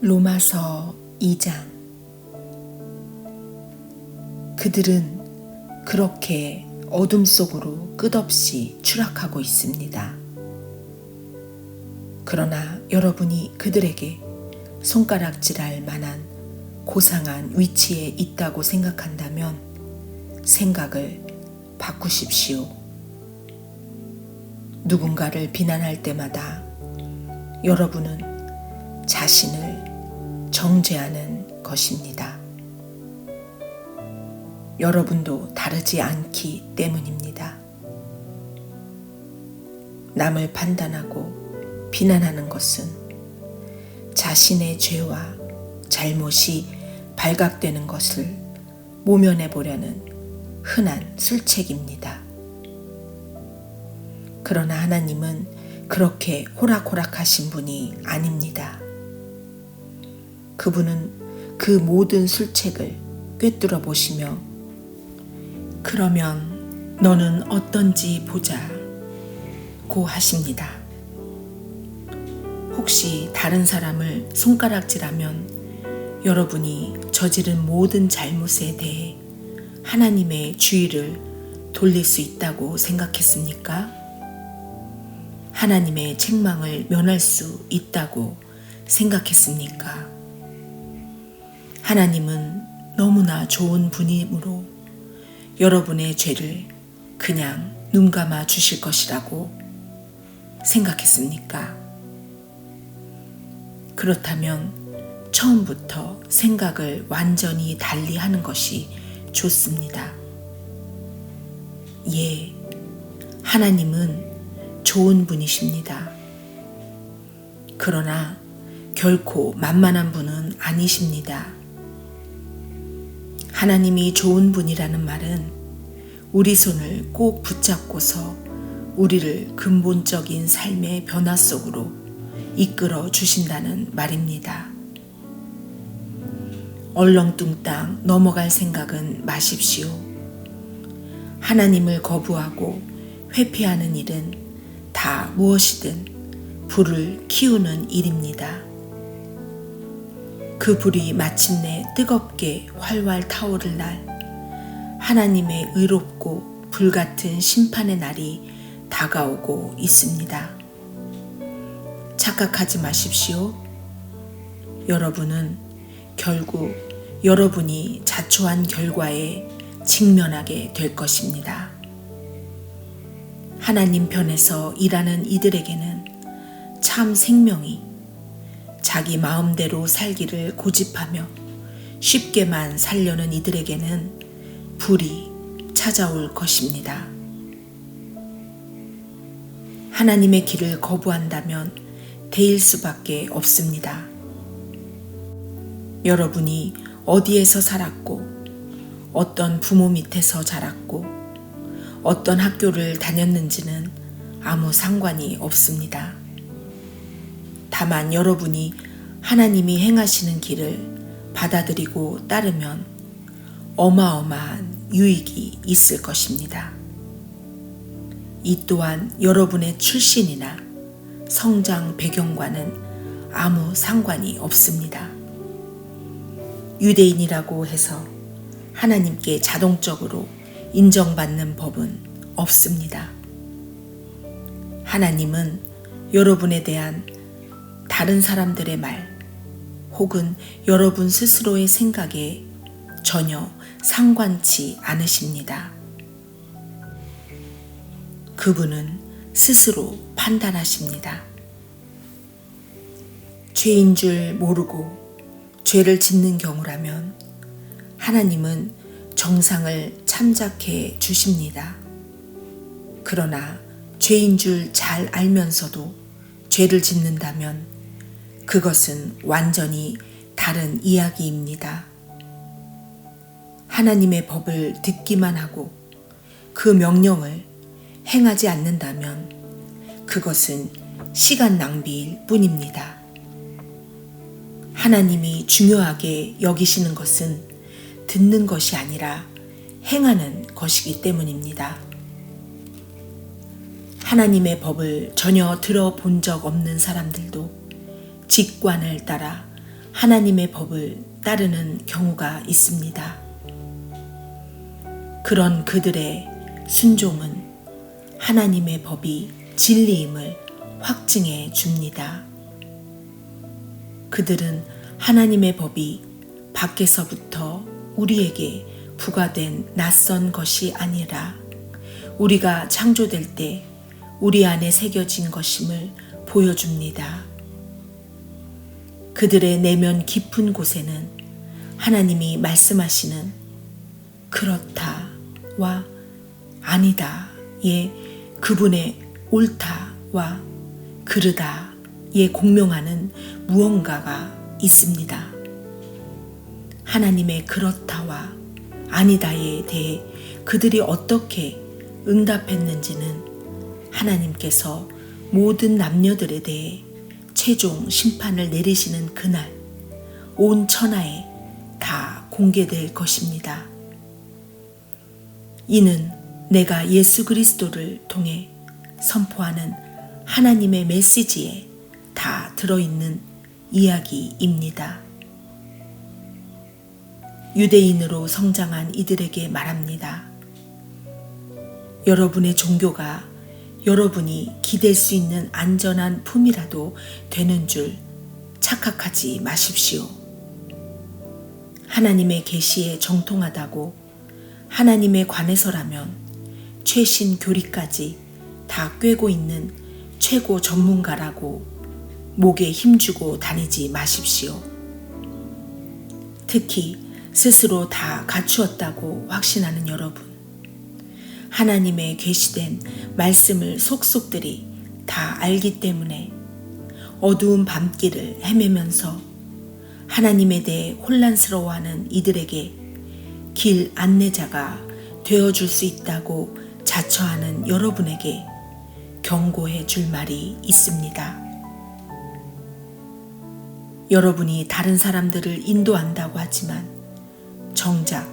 로마서 2장. 그들은 그렇게 어둠 속으로 끝없이 추락하고 있습니다. 그러나 여러분이 그들에게 손가락질할 만한 고상한 위치에 있다고 생각한다면 생각을 바꾸십시오. 누군가를 비난할 때마다 여러분은 자신을 정죄하는 것입니다. 여러분도 다르지 않기 때문입니다. 남을 판단하고 비난하는 것은 자신의 죄와 잘못이 발각되는 것을 모면해 보려는 흔한 술책입니다. 그러나 하나님은 그렇게 호락호락하신 분이 아닙니다. 그분은 그 모든 술책을 꿰뚫어 보시며 그러면 너는 어떤지 보자고 하십니다. 혹시 다른 사람을 손가락질하면 여러분이 저지른 모든 잘못에 대해 하나님의 주의를 돌릴 수 있다고 생각했습니까? 하나님의 책망을 면할 수 있다고 생각했습니까? 하나님은 너무나 좋은 분이므로 여러분의 죄를 그냥 눈감아 주실 것이라고 생각했습니까? 그렇다면 처음부터 생각을 완전히 달리 하는 것이 좋습니다. 예, 하나님은 좋은 분이십니다. 그러나 결코 만만한 분은 아니십니다. 하나님이 좋은 분이라는 말은 우리 손을 꼭 붙잡고서 우리를 근본적인 삶의 변화 속으로 이끌어 주신다는 말입니다. 얼렁뚱땅 넘어갈 생각은 마십시오. 하나님을 거부하고 회피하는 일은 다 무엇이든 불을 키우는 일입니다. 그 불이 마침내 뜨겁게 활활 타오를 날 하나님의 의롭고 불같은 심판의 날이 다가오고 있습니다. 착각하지 마십시오. 여러분은 결국 여러분이 자초한 결과에 직면하게 될 것입니다. 하나님 편에서 일하는 이들에게는 참 생명이 자기 마음대로 살기를 고집하며 쉽게만 살려는 이들에게는 불이 찾아올 것입니다. 하나님의 길을 거부한다면 데일 수밖에 없습니다. 여러분이 어디에서 살았고 어떤 부모 밑에서 자랐고 어떤 학교를 다녔는지는 아무 상관이 없습니다. 다만 여러분이 하나님이 행하시는 길을 받아들이고 따르면 어마어마한 유익이 있을 것입니다. 이 또한 여러분의 출신이나 성장 배경과는 아무 상관이 없습니다. 유대인이라고 해서 하나님께 자동적으로 인정받는 법은 없습니다. 하나님은 여러분에 대한 다른 사람들의 말 혹은 여러분 스스로의 생각에 전혀 상관치 않으십니다. 그분은 스스로 판단하십니다. 죄인 줄 모르고 죄를 짓는 경우라면 하나님은 정상을 참작해 주십니다. 그러나 죄인 줄 잘 알면서도 죄를 짓는다면 그것은 완전히 다른 이야기입니다. 하나님의 법을 듣기만 하고 그 명령을 행하지 않는다면 그것은 시간 낭비일 뿐입니다. 하나님이 중요하게 여기시는 것은 듣는 것이 아니라 행하는 것이기 때문입니다. 하나님의 법을 전혀 들어본 적 없는 사람들도 직관을 따라 하나님의 법을 따르는 경우가 있습니다. 그런 그들의 순종은 하나님의 법이 진리임을 확증해 줍니다. 그들은 하나님의 법이 밖에서부터 우리에게 부과된 낯선 것이 아니라 우리가 창조될 때 우리 안에 새겨진 것임을 보여줍니다. 그들의 내면 깊은 곳에는 하나님이 말씀하시는 그렇다와 아니다의 그분의 옳다와 그르다에 공명하는 무언가가 있습니다. 하나님의 그렇다와 아니다에 대해 그들이 어떻게 응답했는지는 하나님께서 모든 남녀들에 대해 최종 심판을 내리시는 그날 온 천하에 다 공개될 것입니다. 이는 내가 예수 그리스도를 통해 선포하는 하나님의 메시지에 다 들어있는 이야기입니다. 유대인으로 성장한 이들에게 말합니다. 여러분의 종교가 여러분이 기댈 수 있는 안전한 품이라도 되는 줄 착각하지 마십시오. 하나님의 계시에 정통하다고 하나님에 관해서라면 최신 교리까지 다 꿰고 있는 최고 전문가라고 목에 힘주고 다니지 마십시오. 특히 스스로 다 갖추었다고 확신하는 여러분, 하나님의 계시된 말씀을 속속들이 다 알기 때문에 어두운 밤길을 헤매면서 하나님에 대해 혼란스러워하는 이들에게 길 안내자가 되어줄 수 있다고 자처하는 여러분에게 경고해 줄 말이 있습니다. 여러분이 다른 사람들을 인도한다고 하지만 정작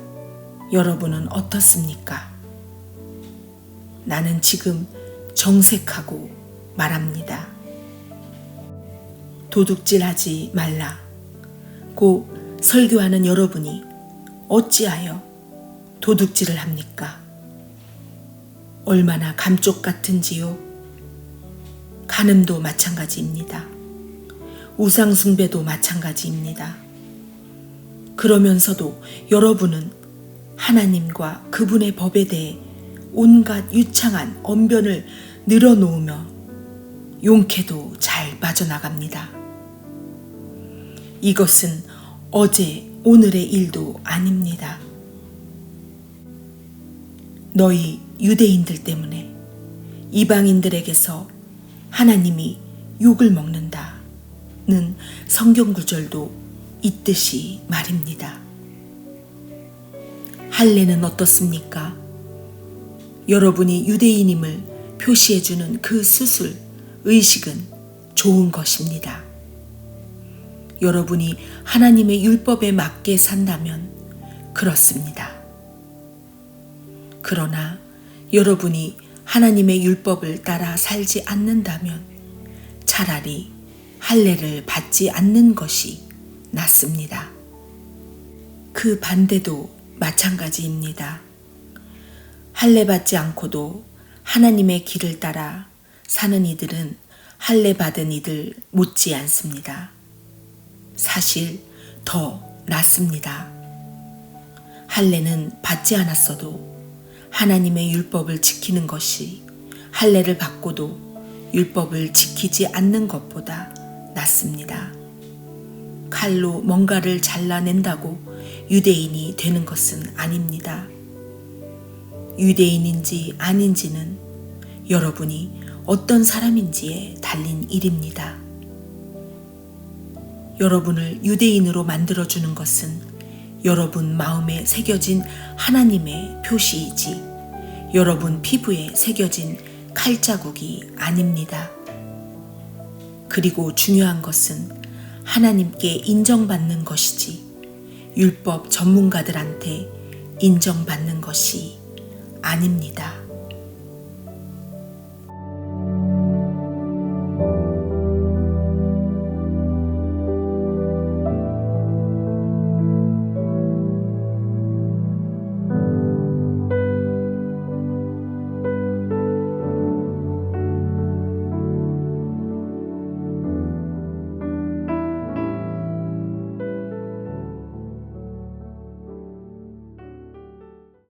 여러분은 어떻습니까? 나는 지금 정색하고 말합니다. 도둑질하지 말라. 고 설교하는 여러분이 어찌하여 도둑질을 합니까? 얼마나 감쪽 같은지요. 간음도 마찬가지입니다. 우상숭배도 마찬가지입니다. 그러면서도 여러분은 하나님과 그분의 법에 대해 온갖 유창한 언변을 늘어놓으며 용케도 잘 빠져나갑니다. 이것은 어제 오늘의 일도 아닙니다. 너희 유대인들 때문에 이방인들에게서 하나님이 욕을 먹는다는 성경 구절도 있듯이 말입니다. 할례는 어떻습니까? 여러분이 유대인임을 표시해주는 그 수술, 의식은 좋은 것입니다. 여러분이 하나님의 율법에 맞게 산다면 그렇습니다. 그러나 여러분이 하나님의 율법을 따라 살지 않는다면 차라리 할례를 받지 않는 것이 낫습니다. 그 반대도 마찬가지입니다. 할례 받지 않고도 하나님의 길을 따라 사는 이들은 할례 받은 이들 못지 않습니다. 사실 더 낫습니다. 할례는 받지 않았어도 하나님의 율법을 지키는 것이 할례를 받고도 율법을 지키지 않는 것보다 낫습니다. 칼로 뭔가를 잘라낸다고 유대인이 되는 것은 아닙니다. 유대인인지 아닌지는 여러분이 어떤 사람인지에 달린 일입니다. 여러분을 유대인으로 만들어주는 것은 여러분 마음에 새겨진 하나님의 표시이지 여러분 피부에 새겨진 칼자국이 아닙니다. 그리고 중요한 것은 하나님께 인정받는 것이지 율법 전문가들한테 인정받는 것이 아닙니다.